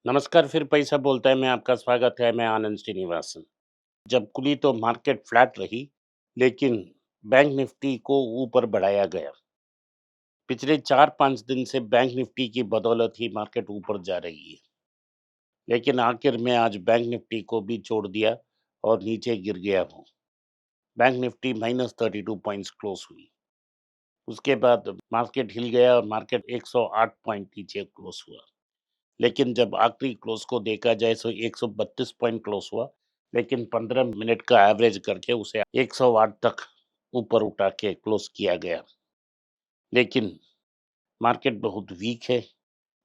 नमस्कार, फिर पैसा बोलता है में आपका स्वागत है। मैं आनंद श्रीनिवासन। जब खुली तो मार्केट फ्लैट रही, लेकिन बैंक निफ्टी को ऊपर बढ़ाया गया। पिछले 4-5 दिन से बैंक निफ्टी की बदौलत ही मार्केट ऊपर जा रही है। लेकिन आखिर में आज बैंक निफ्टी को भी छोड़ दिया और नीचे गिर गया हूँ। बैंक निफ्टी -32 पॉइंट्स क्लोज हुई। उसके बाद मार्केट हिल गया और मार्केट 108 पॉइंट नीचे क्लोज हुआ। लेकिन जब आखिरी क्लोज को देखा जाए तो 132 पॉइंट क्लोज हुआ, लेकिन 15 मिनट का एवरेज करके उसे 108 तक ऊपर उठा के क्लोज किया गया। लेकिन मार्केट बहुत वीक है।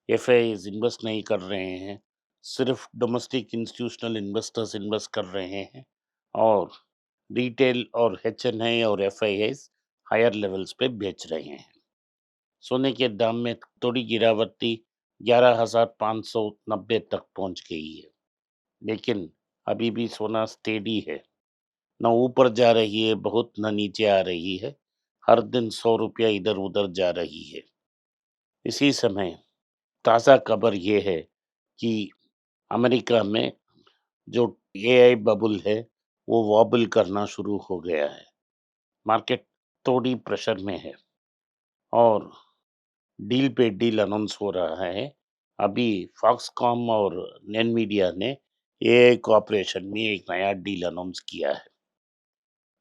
एफआईआईज इन्वेस्ट नहीं कर रहे हैं, सिर्फ डोमेस्टिक इंस्टीट्यूशनल इन्वेस्टर्स इन्वेस्ट कर रहे हैं और रिटेल और एचएनआई और एफआईआईज हायर लेवल्स पे बेच रहे हैं। सोने के दाम में थोड़ी गिरावट थी, 11,590 तक पहुंच गई है। लेकिन अभी भी सोना स्टेडी है, न ऊपर जा रही है बहुत, न नीचे आ रही है। हर दिन 100 रुपया इधर उधर जा रही है। इसी समय ताज़ा खबर ये है कि अमेरिका में जो एआई बबल है वो वॉबल करना शुरू हो गया है। मार्केट थोड़ी प्रेशर में है और डील पे डील अनाउंस हो रहा है। अभी फॉक्सकॉम और एनवीडिया ने एआई कॉर्पोरेशन में एक नया डील अनाउंस किया है।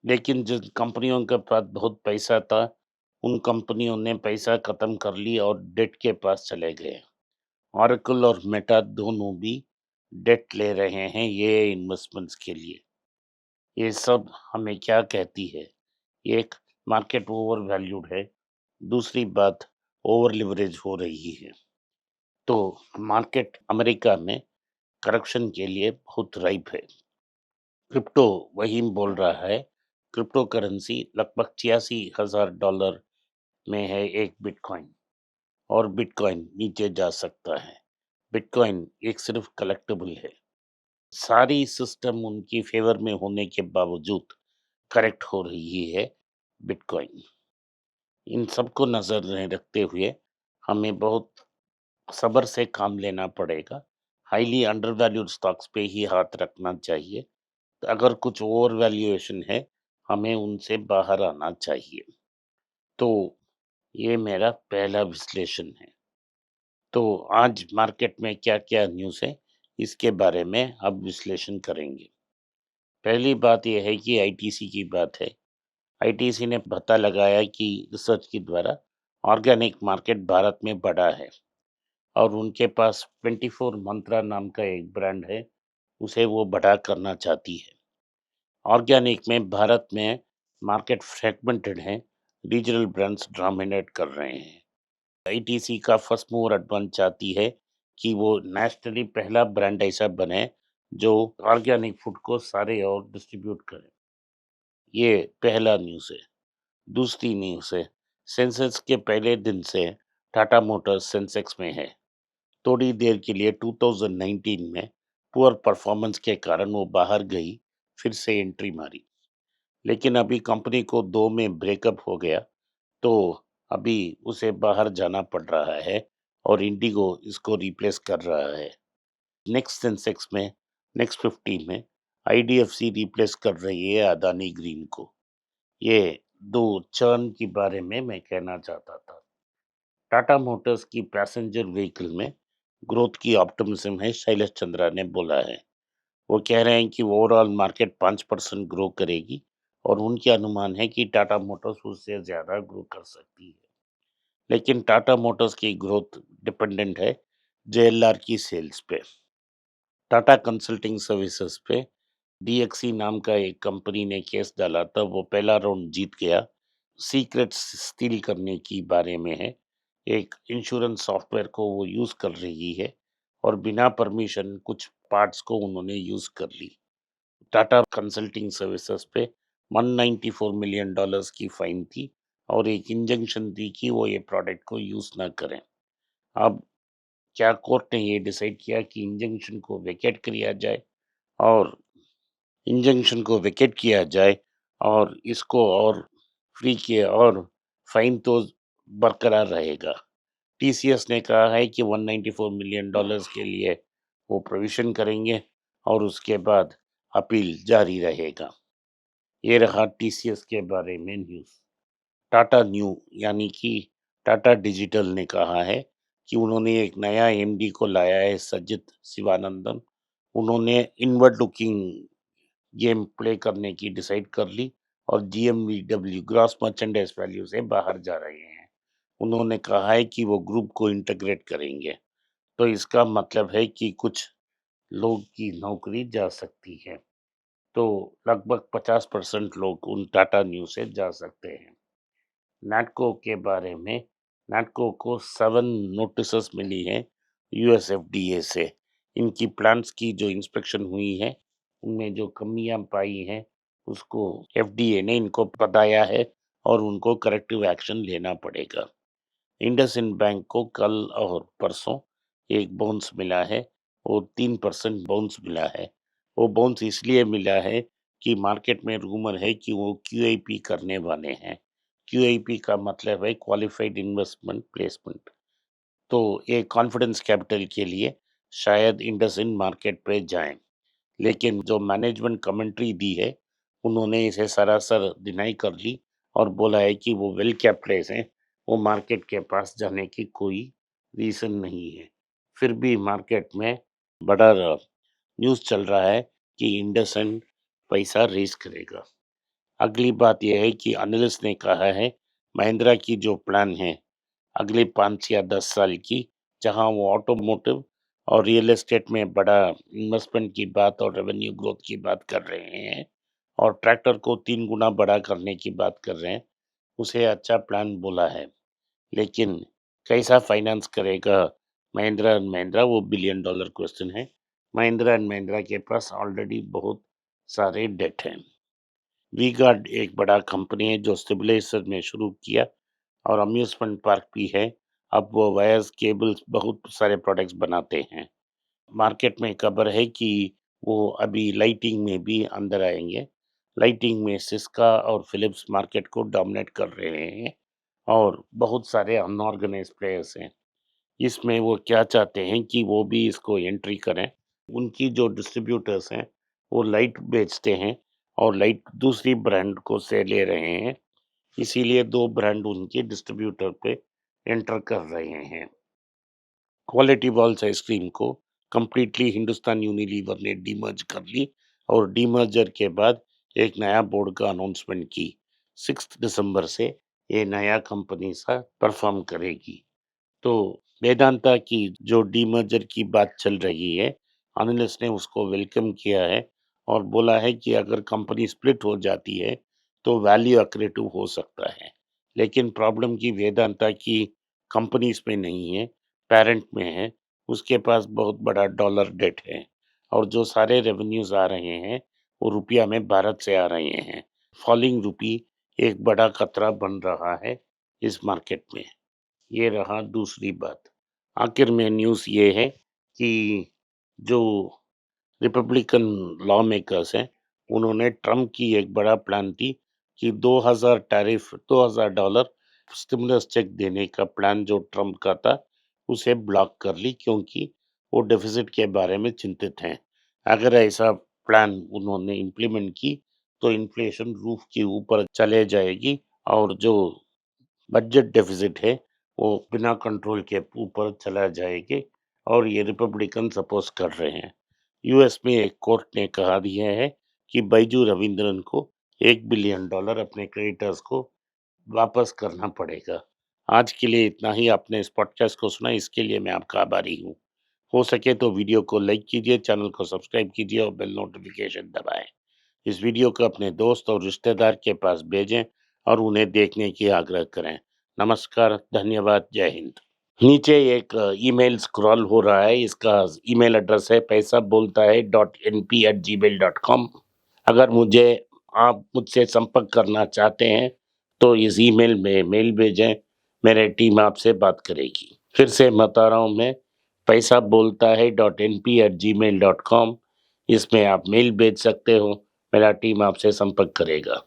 लेकिन जिन कंपनियों के पास बहुत पैसा था, उन कंपनियों ने पैसा खत्म कर ली और डेट के पास चले गए। ऑरेकल और मेटा दोनों भी डेट ले रहे हैं ये इन्वेस्टमेंट्स के लिए। ये सब हमें क्या कहती है? एक, मार्केट ओवर वैल्यूड है। दूसरी बात, ओवर लिवरेज हो रही है। तो मार्केट अमेरिका में करेक्शन के लिए बहुत राइप है। क्रिप्टो वही बोल रहा है। क्रिप्टो करेंसी लगभग $86,000 में है एक बिटकॉइन, और बिटकॉइन नीचे जा सकता है। बिटकॉइन एक सिर्फ कलेक्टेबल है। सारी सिस्टम उनकी फेवर में होने के बावजूद करेक्ट हो रही है बिटकॉइन। इन सबको नजर में रखते हुए हमें बहुत सब्र से काम लेना पड़ेगा। हाईली अंडरवैल्यूड स्टॉक्स पे ही हाथ रखना चाहिए। अगर कुछ ओवर वैल्यूएशन है, हमें उनसे बाहर आना चाहिए। तो ये मेरा पहला विश्लेषण है। तो आज मार्केट में क्या-क्या न्यूज़ है, इसके बारे में अब विश्लेषण करेंगे। पहली बात ये है कि आईटीसी की बात है। आईटीसी ने पता लगाया कि रिसर्च के द्वारा ऑर्गेनिक मार्केट भारत में बढ़ा है और उनके पास 24 मंत्रा नाम का एक ब्रांड है, उसे वो बड़ा करना चाहती है। ऑर्गेनिक में भारत में मार्केट फ्रैगमेंटेड है, रीजनल ब्रांड्स डोमिनेट कर रहे हैं। आईटीसी का फर्स्ट मूवर एडवांस चाहती है कि वो नेशनली पहला ब्रांड ऐसा बने जो ऑर्गेनिक फूड को सारे और डिस्ट्रीब्यूट करे। ये पहला न्यूज़ है। दूसरी न्यूज़ है, सेंसेक्स के पहले दिन से टाटा मोटर्स सेंसेक्स में है। थोड़ी देर के लिए 2019 में पुअर परफॉर्मेंस के कारण वो बाहर गई, फिर से एंट्री मारी। लेकिन अभी कंपनी को 2 में ब्रेकअप हो गया, तो अभी उसे बाहर जाना पड़ रहा है और इंडिगो इसको रिप्लेस कर रहा है। नेक्स्ट सेंसेक्स में, नेक्स्ट 50 में आईडीएफसी रिप्लेस कर रही है अदानी ग्रीन को। ये 2 चर्न के बारे में मैं कहना चाहता था। टाटा मोटर्स की पैसेंजर व्हीकल में ग्रोथ की ऑप्टिमिज्म है, शैलेश चंद्रा ने बोला है। वो कह रहे हैं कि ओवरऑल मार्केट 5% ग्रो करेगी और उनके अनुमान है कि टाटा मोटर्स उससे ज़्यादा ग्रो कर सकती है। लेकिन टाटा मोटर्स की ग्रोथ डिपेंडेंट है जेएलआर की सेल्स पे। टाटा कंसल्टिंग सर्विसेज पे डीएक्सी नाम का एक कंपनी ने केस डाला था, वो पहला राउंड जीत गया। सीक्रेट्स स्टील करने की बारे में है। एक इंश्योरेंस सॉफ्टवेयर को वो यूज़ कर रही है और बिना परमिशन कुछ पार्ट्स को उन्होंने यूज़ कर ली। टाटा कंसल्टिंग सर्विसेज पे $194 मिलियन की फाइन थी और एक इंजंक्शन दी कि वो ये प्रोडक्ट को यूज़ ना करें। अब क्या कोर्ट ने ये डिसाइड किया कि इंजंक्शन को वेकेट किया जाए और इंजंक्शन को वेकेट किया जाए और इसको और फ्री किया और फाइन तो बरकरार रहेगा। टीसीएस ने कहा है कि $194 मिलियन के लिए वो प्रोविज़न करेंगे और उसके बाद अपील जारी रहेगा। ये रहा टीसीएस के बारे में न्यूज़। टाटा न्यू यानी कि टाटा डिजिटल ने कहा है कि उन्होंने एक नया एमडी को लाया है, सजित शिवानंदन। उन्होंने इनवर्ड लुकिंग गेम प्ले करने की डिसाइड कर ली और जीएमवीडब्ल्यू ग्रॉस मर्चेंडाइज वैल्यू से बाहर जा रहे हैं। उन्होंने कहा है कि वो ग्रुप को इंटीग्रेट करेंगे। तो इसका मतलब है कि कुछ लोग की नौकरी जा सकती है। तो लगभग 50% लोग उन टाटा न्यू से जा सकते हैं। नैटको के बारे में, नैटको को 7 नोटिसेस मिली हैं यूएसएफडीए से। इनकी प्लांट्स की जो इंस्पेक्शन हुई है, उनमें जो कमियां पाई हैं, उसको एफडीए ने इनको बताया है और उनको करेक्टिव एक्शन लेना पड़ेगा। इंडसइंड बैंक को कल और परसों एक बोनस मिला है और 3% बोनस मिला है। वो बोनस इसलिए मिला है कि मार्केट में रूमर है कि वो क्यूआईपी करने वाले हैं। क्यूआईपी का मतलब है क्वालिफाइड इन्वेस्टमेंट प्लेसमेंट। तो ये कॉन्फिडेंस कैपिटल के लिए शायद इंडसइंड मार्केट पे जाएं। लेकिन जो मैनेजमेंट कमेंट्री दी है, उन्होंने इसे सरासर डिनाई कर ली और बोला है कि वो वेल कैपिटलाइज्ड हैं, वो मार्केट के पास जाने की कोई रीज़न नहीं है। फिर भी मार्केट में बड़ा न्यूज़ चल रहा है कि इंडसइंड पैसा रेज़ करेगा। अगली बात ये है कि एनालिस्ट ने कहा है, महिंद्रा की जो प्लान है अगले 5 या 10 साल की, जहां वो ऑटोमोटिव और रियल एस्टेट में बड़ा इन्वेस्टमेंट की बात और रेवेन्यू ग्रोथ की बात कर रहे हैं और ट्रैक्टर को 3 गुना बड़ा करने की बात कर रहे हैं, उसे अच्छा प्लान बोला है। लेकिन कैसा फाइनेंस करेगा महिंद्रा एंड महिंद्रा, वो बिलियन डॉलर क्वेश्चन है। महिंद्रा एंड महिंद्रा के पास ऑलरेडी बहुत सारे डेट हैं। वी गार्ड एक बड़ा कंपनी है जो स्टेबलाइजर में शुरू किया और अम्यूजमेंट पार्क भी है। अब वो वायर्स, केबल्स, बहुत सारे प्रोडक्ट्स बनाते हैं। मार्केट में खबर है कि वो अभी लाइटिंग में भी अंदर आएंगे। लाइटिंग में सिस्का और फिलिप्स मार्केट को डोमिनेट कर रहे हैं और बहुत सारे अनऑर्गेनाइज्ड प्लेयर्स हैं। इसमें वो क्या चाहते हैं कि वो भी इसको एंट्री करें। उनकी जो डिस्ट्रीब्यूटर्स हैं, वो लाइट बेचते हैं और लाइट दूसरी ब्रांड को से ले रहे हैं। इसीलिए 2 ब्रांड उनके डिस्ट्रीब्यूटर पे एंटर कर रहे हैं। क्वालिटी बॉल्स आइसक्रीम को कंप्लीटली हिंदुस्तान यूनिलीवर ने डीमर्ज कर ली और डीमर्जर के बाद एक नया बोर्ड का अनाउंसमेंट की। 6 दिसंबर से ये नया कंपनी सा परफॉर्म करेगी। तो वेदांता की जो डीमर्जर की बात चल रही है, एनालिस्ट ने उसको वेलकम किया है और बोला है कि अगर कंपनी स्प्लिट हो जाती है तो वैल्यू एक्रेटिव हो सकता है। लेकिन प्रॉब्लम की वेदांता की कंपनीज में नहीं है, पेरेंट में है। उसके पास बहुत बड़ा डॉलर डेट है और जो सारे रेवेन्यूज आ रहे हैं वो रुपया में भारत से आ रहे हैं। फॉलिंग रुपी एक बड़ा खतरा बन रहा है इस मार्केट में। ये रहा दूसरी बात। आखिर में न्यूज़ ये है कि जो रिपब्लिकन लॉ मेकर्स हैं, उन्होंने ट्रम्प की एक बड़ा प्लान थी कि 2000 टैरिफ $2000 स्टिमुलस चेक देने का प्लान जो ट्रम्प का था, उसे ब्लॉक कर ली क्योंकि वो डेफिसिट के बारे में चिंतित हैं। अगर ऐसा प्लान उन्होंने इम्प्लीमेंट की, तो इन्फ्लेशन रूफ के ऊपर चले जाएगी और जो बजट डेफिसिट है वो बिना कंट्रोल के ऊपर चला जाएगी और ये रिपब्लिकन सपोज कर रहे हैं। यूएस में एक कोर्ट ने कहा दिया है कि बैजू रविंद्रन को $1 बिलियन अपने क्रेडिटर्स को वापस करना पड़ेगा। आज के लिए इतना ही। आपने इस पॉडकास्ट को सुना, इसके लिए मैं आपका आभारी हूँ। हो सके तो वीडियो को लाइक कीजिए, चैनल को सब्सक्राइब कीजिए और बेल नोटिफिकेशन दबाएं। इस वीडियो को अपने दोस्त और रिश्तेदार के पास भेजें और उन्हें देखने की आग्रह करें। नमस्कार, धन्यवाद, जय हिंद। नीचे एक ईमेल स्क्रॉल हो रहा है, इसका ईमेल एड्रेस है पैसा बोलता है .np@gmail.com। अगर आप मुझसे संपर्क करना चाहते हैं तो इस ईमेल में मेल भेजें, मेरी टीम आपसे बात करेगी। फिर से बता रहा हूँ मैं, पैसा बोलता है .np@gmail.com। इसमें आप मेल भेज सकते हो, मेरा टीम आपसे संपर्क करेगा।